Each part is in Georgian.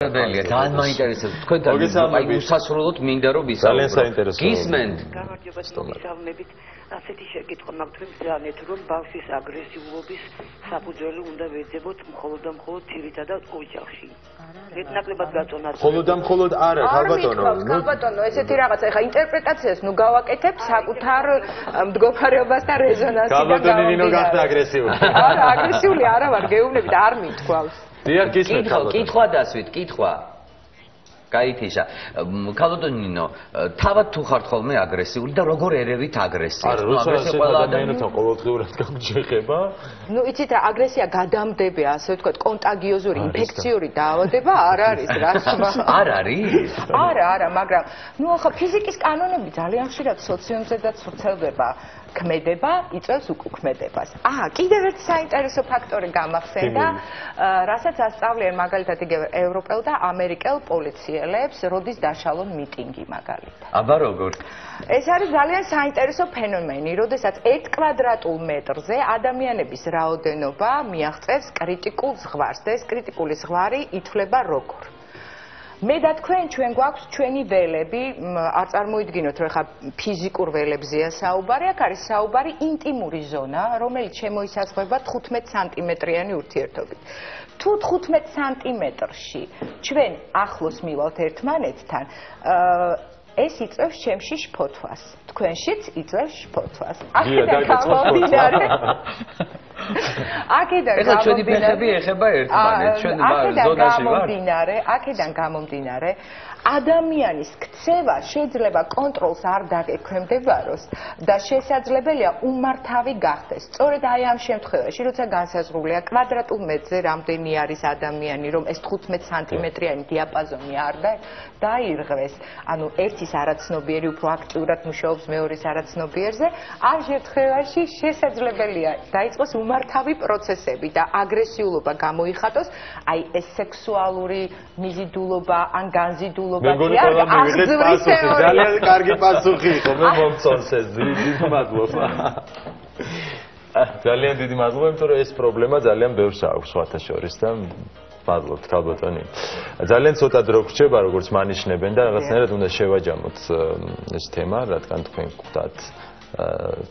ძალიან მაინტერესებს თქვენთან აი უსასრულოდ მინდა რომ ვისაუბროთ. გისმენთ. გამარჯობა. ასეთი შეკითხვა მაქვს ძალიან რომ ბავშვის აგრესიულობის საფუძველი უნდა ვეძებოთ მხოლოდ და მხოლოდ ძირითადად ოჯახში. მეტნაკლებად გაწონათ. მხოლოდ არა, ხალბატონო, ესეთი რაღაცა, ეხა ინტერპრეტაციას ნუ გავაკეთებ საკუთარ მდგომარეობასთან რეზონანსი და ხალბატონი ნინო გახდა აგრესიული. არა, აგრესიული არა ვარ, გეუბნებით, არ მithქვავს. დიახ, გისმენთ ხალბატონო. კითხვა დასვით, კითხვა. გაითიშა. ხალბატონინო, თავად თუ ხართ ხოლმე აგრესიული და როგორ ერევით აგრესიას? არა, როცა ყველა ადამიანთან ყოველდღიურად გაგჯეხება? ნუ იცით რა, აგრესია გადამდებია, ასე ვთქვათ, კონტაგიოზური, ინფექციური დაავადება არ არის რა. არ არის? არა, მაგრამ ნუ ახლა ფიზიკის კანონები ძალიან ხშირად სოციუმზედაც ვრცელდება. ქმედება იწვევს უკუქმედებას. კიდევ ერთი საინტერესო ფაქტორი გამახსენდა, რასაც ასწავლიან მაგალითად იგივე ევროპელ და ამერიკელ პოლიციელებს, როდის დაშალონ მიტინგი მაგალითად. აბა როგორ? ეს არის ძალიან საინტერესო ფენომენი, როდესაც 1 კვადრატულ მეტრზე ადამიანების რაოდენობა მიაღწევს კრიტიკულ ზღვარს და ეს კრიტიკული ზღვარი ითვლება როგორ? მე და ჩვენ გვაქვს ჩვენი ველები, არ წარმოიდგინოთ, რომ ხა ფიზიკურ ველებზეა საუბარი, აქ არის საუბარი ინტიმური ზონა, რომელიც შემოისაზღვრება 15 სანტიმეტრიანი ურთიერთობით. თუ 15 სანტიმეტრში ჩვენ ახლოს მივალთ ერთმანეთთან, ეს იწვევს ჩემში შფოთვას, თქვენშიც იწვევს შფოთვას. აქედან გამომდინარე ეხლა ჩვენი ფეხები ეხება ერთმანეთს, ჩვენ ზონაში ვართ. აქედან გამომდინარე, ადამიანის ქცევა შეიძლება კონტროლს არ დაგექვემდებაროს და შესაძლებელია უმართავი გახდეს. სწორედ აი ამ შემთხვევაში, როცა განსაზღვრულია კვადრატულ მეტრზე რამდენი არის ადამიანი, რომ ეს 15 სანტიმეტრიანი დიაპაზონი არ დაირღვეს, ანუ ერთის არაცნობიერი უფრო აქტიურად მუშაობს მეორის არაცნობიერზე, ამ შემთხვევაში შესაძლებელია დაიწყოს უმართავი პროცესები და აგრესიულობა გამოიხატოს, აი ეს სექსუალური მიზიდულობა ან განზიდულობა მეგონი ყველა მივიღეთ პასუხი, ძალიან კარგი პასუხი იყო, მე მომწონს ეს, დიდი მადლობა. ძალიან დიდი მადლობა, იმიტომ რომ ეს პრობლემა ძალიან ბევრს აქვს სხვათა შორის და მადლობთ ხალბატონი. ძალიან ცოტა დრო გრჩება, როგორც მანიშნებენ და რაღაცნაირად უნდა შევაჯამოთ ეს თემა, რადგან თქვენ გვხვდათ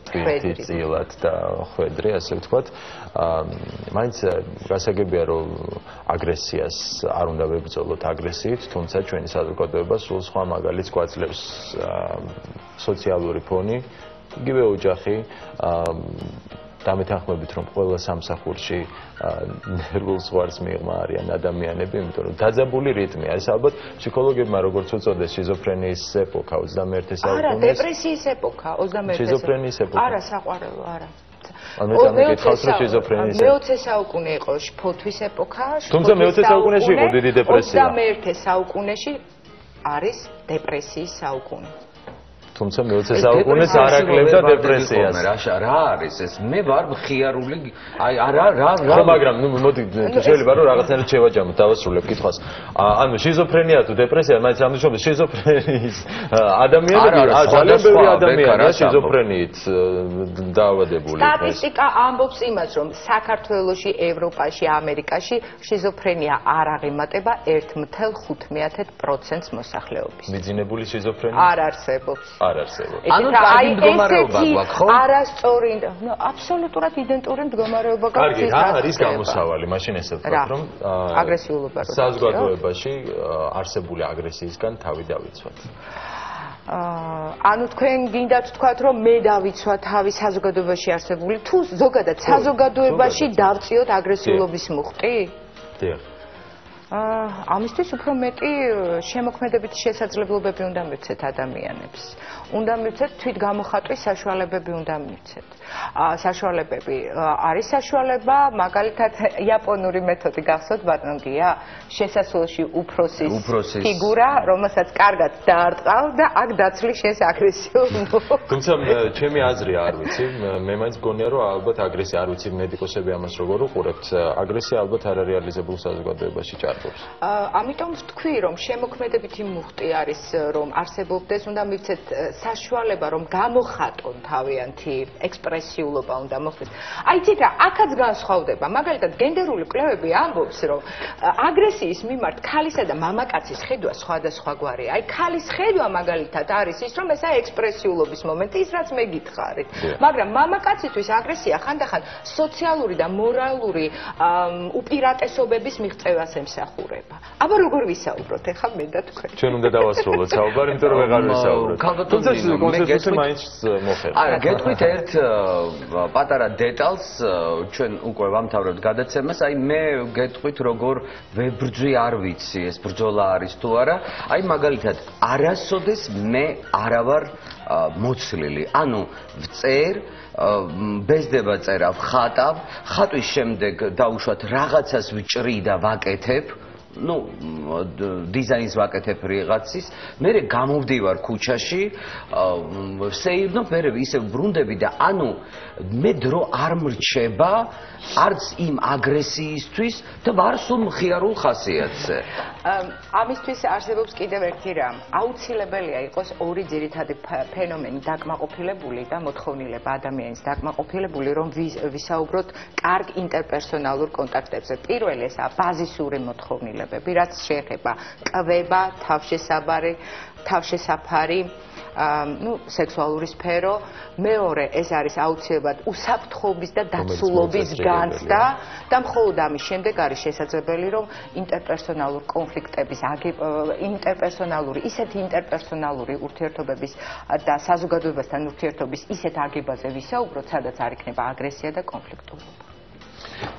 თვით წილად და ხვედრი, ასე ვთქვათ. მაინც გასაგებია, რომ აგრესიას არ უნდა ვებრძოლოთ აგრესიით, თუმცა ჩვენი საზოგადოება სულ სხვა მაგალითს გვაძლევს. სოციალური ფონი, იგივე ოჯახი, დამეთანხმებით, რომ ყველა სამსახურში ნერვულ ზღვარს მიღმა არიან ადამიანები, იმიტომ რომ დაძაბული რიტმი არის. ალბათ ფსიქოლოგებმა როგორც უწოდეს შიზოფრენიის ეპოქა 21 საუკუნეს. არა, დეპრესიის ეპოქა 21 შიზოფრენიის ეპოქა. არა, საყვარელო, არა. ანუ წამოგითხავს რომ შიზოფრენიის მე-20 საუკუნე იყო ფოთვის ეპოქა. თუმცა მე-20 საუკუნეში იყო დიდი დეპრესია. 21 საუკუნეში არის დეპრესიის საუკუნე. თუმცა მე-20 საუკუნეს არ აკლებდა დეპრესიას. რა არის ეს? მე ვარ მხიარული, აი რა. ხო, მაგრამ ნუ მოდი შეიძლება რომ რაღაცნაირად შევაჯამოთ, დავასრულებ კითხვას. ანუ შიზოფრენია თუ დეპრესია, მაინც ამნიშნავს შიზოფრენიის ადამიანები, ძალიან ბევრი ადამიანია შიზოფრენიით დაავადებული. სტატისტიკა ამბობს იმას, რომ საქართველოში, ევროპაში, ამერიკაში შიზოფრენია არ აღემატება 1.5% მოსახლეობის. მიძინებული შიზოფრენია არ არსებობს. ანუ კარგი მდგომარეობა გვაქვს, ხო? არასწორი, აბსოლუტურად იდენტური მდგომარეობა გვაქვს. კარგი, რა არის გამოსავალი? მაშინ ესე ვთქვათ, რომ აგრესიულობა საზოგადოებაში არსებული აგრესიისგან თავი დავიცვათ. ანუ თქვენ გინდათ თქვათ, რომ მე დავიცვა თავი საზოგადოებაში არსებული, თუ ზოგადად საზოგადოებაში დავწიოთ აგრესიულობის მუხტი? დიახ. ამისთვის უფრო მეტი შემოქმედებითი შესაძლებლობები უნდა მივცეთ ადამიანებს. უნდა მივცეთ თვითგამოხატვის საშუალებები უნდა მივცეთ. საშუალებები არის საშუალება, მაგალითად იაპონური მეთოდი გახსოვთ ბატონგია, შესასვლელში უფროსის ფიგურა, რომელსაც კარგად დაარტყავ და აქ დაცვლის შენს აგრესიულ. თუმცა ჩემი აზრი არ ვიცი, მე მაინც მგონია რომ ალბათ აგრესია არ ვიცი მედიკოსები ამას როგორ უყურებთ, აგრესია ალბათ არარეალიზებულ საზოგადოებაში ჭარბობს. არსებობს. ამიტომ ვთქვი, რომ შემოქმედებითი მუხტი არის, რომ არსებობდეს, უნდა მივცეთ საშუალება, რომ გამოხატონ თავიანთი ექსპრესიულობა უნდა მოხდეს. აი იცით რა, აქაც განსხვავდება. მაგალითად, გენდერული კვლევები ამბობს, რომ აგრესიის მიმართ ქალისა და მამაკაცის ხედვა სხვადასხვაგვარია. აი ქალის ხედვა მაგალითად არის ის, რომ ეს ექსპრესიულობის მომენტი, ის რაც მე გითხარით. მაგრამ მამაკაცისთვის აგრესია ხანდახან სოციალური და მორალური უპირატესობების მიღწევას ემსახურება. აბა როგორ ვისაუბროთ ახლა მე და თქვენ? ჩვენ უნდა დავასრულოთ საუბარი, იმიტომ რომ ვეღარ ვისაუბროთ. თუმცა კონსენსუსი მაინც მოხერხდა. არა, გეტყვით ერთ პატარა დეტალს, ჩვენ უკვე ვამთავრებთ გადაცემას, აი მე გეტყვით როგორ ვებრძვი, არ ვიცი ეს ბრძოლა არის თუ არა. აი მაგალითად, არასოდეს მე არავარ მოცლილი. ანუ ვწერ ბეზდება წერა, ვხატავ, ხატვის შემდეგ დავუშვათ რაღაცას ვჭრი და ვაკეთებ. ну დიზაინს ვაკეთებ რაღაცის, მე გამოვდივარ ქუჩაში, ვსეირნობ, მე ისე ბრუნდები და ანუ მე დრო არ მრჩება არც იმ აგრესიისთვის და ვარ სულ მხიარულ ხასიათზე. ამისთვის არსებობს კიდევ ერთი რამ. აუცილებელია იყოს ორი ძირითადი ფენომენი დაკმაყოფილებული და მოთხოვნილება ადამიანის დაკმაყოფილებული, რომ ვისაუბროთ კარგ ინტერპერსონალურ კონტაქტებზე. პირველი ესაა ბაზისური მოთხოვნილებები, რაც შეეხება კვება, თავშესაფარი, სექსუალური სფერო. მეორე ეს არის აუცილებლად უსაფრთხოების და დაცულობის განცდა და მხოლოდ ამის შემდეგ არის შესაძლებელი, რომ ინტერპერსონალურ კონფლიქტების ისეთი ინტერპერსონალური ურთიერთობების და საზოგადოებასთან ურთიერთობის ისეთ აგებაზე ვისაუბროთ, სადაც არ იქნება აგრესია და კონფლიქტულობა.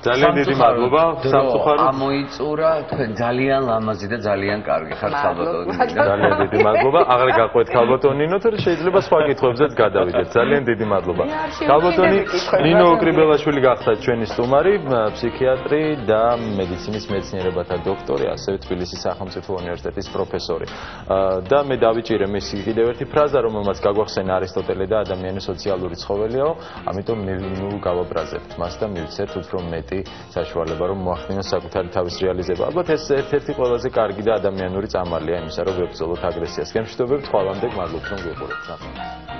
ძალიან დიდი მადლობა სამწუხაროდ ამოიწურა, თქვენ ძალიან ლამაზი და ძალიან კარგი ხართ ქალბატონი. ძალიან დიდი მადლობა. აღარ გაყვეთ ქალბატონი ნინო, თორე შეიძლება სხვა კითხვებზეც გადავიდეთ. ძალიან დიდი მადლობა. ქალბატონი ნინო ოკრიბელაშვილი გახდა ჩვენი სტუმარი, ფსიქიატრი და მედიცინის მეცნიერებათა დოქტორი, ასევე თბილისის სახელმწიფო უნივერსიტეტის პროფესორი. და მე დავიჭირე მისი კიდევ ერთი ფრაზა, რომელმაც გაგვახსენა არისტოტელე და ადამიანი სოციალური ცხოველიაო, ამიტომ ნუ გავაბრაზებთ მას და მივცეთ უფრო მეტი საშუალება, რომ მოახდინოს საკუთარი თავის რეალიზება. ალბათ ეს ერთ-ერთი ყველაზე კარგი და ადამიანური წამალია იმისა, რომ ვებრძოლოთ აგრესიას. გემშვიდობებით, ხვალამდე, მადლობთ, რომ გვიყურებთ.